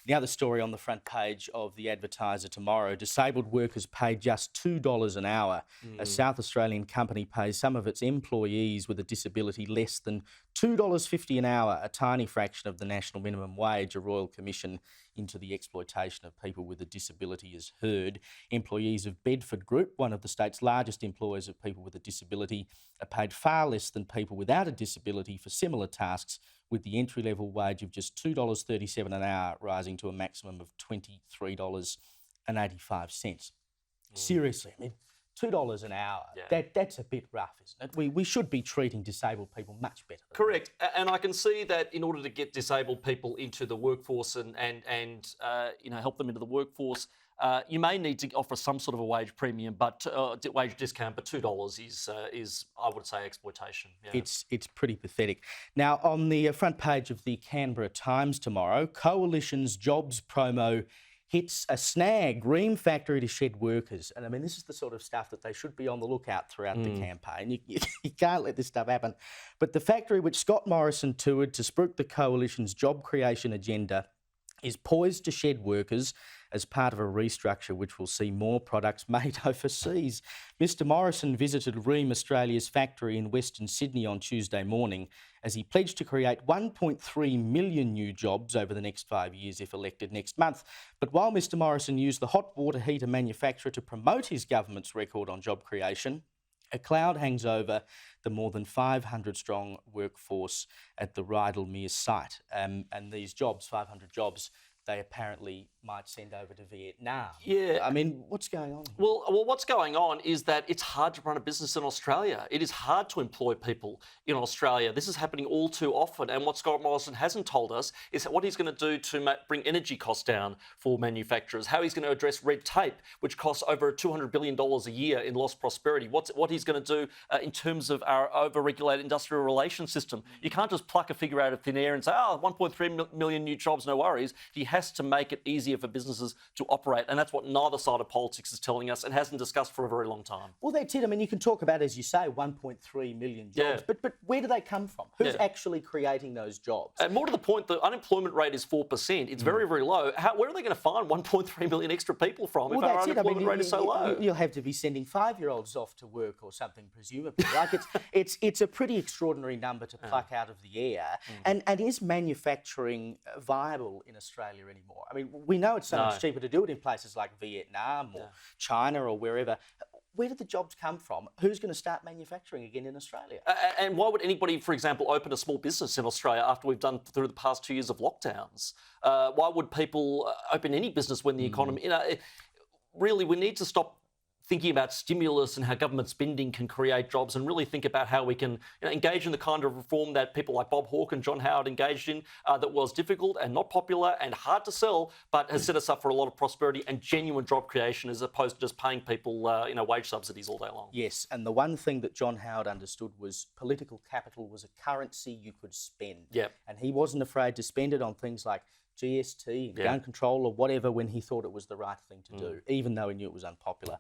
The other story on the front page of the Advertiser tomorrow, disabled workers paid just $2 an hour. A South Australian company pays some of its employees with a disability less than $2.50 an hour, a tiny fraction of the national minimum wage. A royal commission into the exploitation of people with a disability has heard. Employees of Bedford Group, one of the state's largest employers of people with a disability, are paid far less than people without a disability for similar tasks, with the entry-level wage of just $2.37 an hour rising to a maximum of $23.85. Seriously, I mean, $2 an hour, that's a bit rough, isn't it? We should be treating disabled people much better. Correct. And I can see that in order to get disabled people into the workforce and help them into the workforce, you may need to offer some sort of a wage premium, but wage discount. But $2 is I would say exploitation. Yeah. It's pretty pathetic. Now, on the front page of the Canberra Times tomorrow, Coalition's jobs promo hits a snag. Ream factory to shed workers, and I mean this is the sort of stuff that they should be on the lookout throughout the campaign. You can't let this stuff happen. But the factory which Scott Morrison toured to spruik the Coalition's job creation agenda is poised to shed workers as part of a restructure which will see more products made overseas. Mr Morrison visited Ream Australia's factory in Western Sydney on Tuesday morning as he pledged to create 1.3 million new jobs over the next 5 years if elected next month. But while Mr Morrison used the hot water heater manufacturer to promote his government's record on job creation, a cloud hangs over the more than 500-strong workforce at the Rydalmere site. And these jobs, 500 jobs, they apparently might send over to Vietnam. Yeah. I mean, what's going on? Well, what's going on is that it's hard to run a business in Australia. It is hard to employ people in Australia. This is happening all too often. And what Scott Morrison hasn't told us is what he's going to do to bring energy costs down for manufacturers, how he's going to address red tape, which costs over $200 billion a year in lost prosperity, what he's going to do in terms of our over-regulated industrial relations system. You can't just pluck a figure out of thin air and say, 1.3 million new jobs, no worries. He has to make it easier for businesses to operate, and that's what neither side of politics is telling us and hasn't discussed for a very long time. Well, that's it. I mean, you can talk about, as you say, 1.3 million jobs, but where do they come from? Who's actually creating those jobs? And more to the point, the unemployment rate is 4%. It's very, very low. Where are they going to find 1.3 million extra people from if our unemployment rate is so low? You'll have to be sending 5-year-olds off to work or something, presumably. Like it's a pretty extraordinary number to pluck out of the air. And is manufacturing viable in Australia anymore? I mean, we know it's so much cheaper to do it in places like Vietnam or China or wherever. Where did the jobs come from? Who's going to start manufacturing again in Australia? And why would anybody, for example, open a small business in Australia after we've done through the past 2 years of lockdowns? Why would people open any business when the economy... really, we need to stop thinking about stimulus and how government spending can create jobs, and really think about how we can engage in the kind of reform that people like Bob Hawke and John Howard engaged in, that was difficult and not popular and hard to sell, but has set us up for a lot of prosperity and genuine job creation, as opposed to just paying people wage subsidies all day long. Yes, and the one thing that John Howard understood was political capital was a currency you could spend. Yep. And he wasn't afraid to spend it on things like GST, gun control or whatever when he thought it was the right thing to do, even though he knew it was unpopular.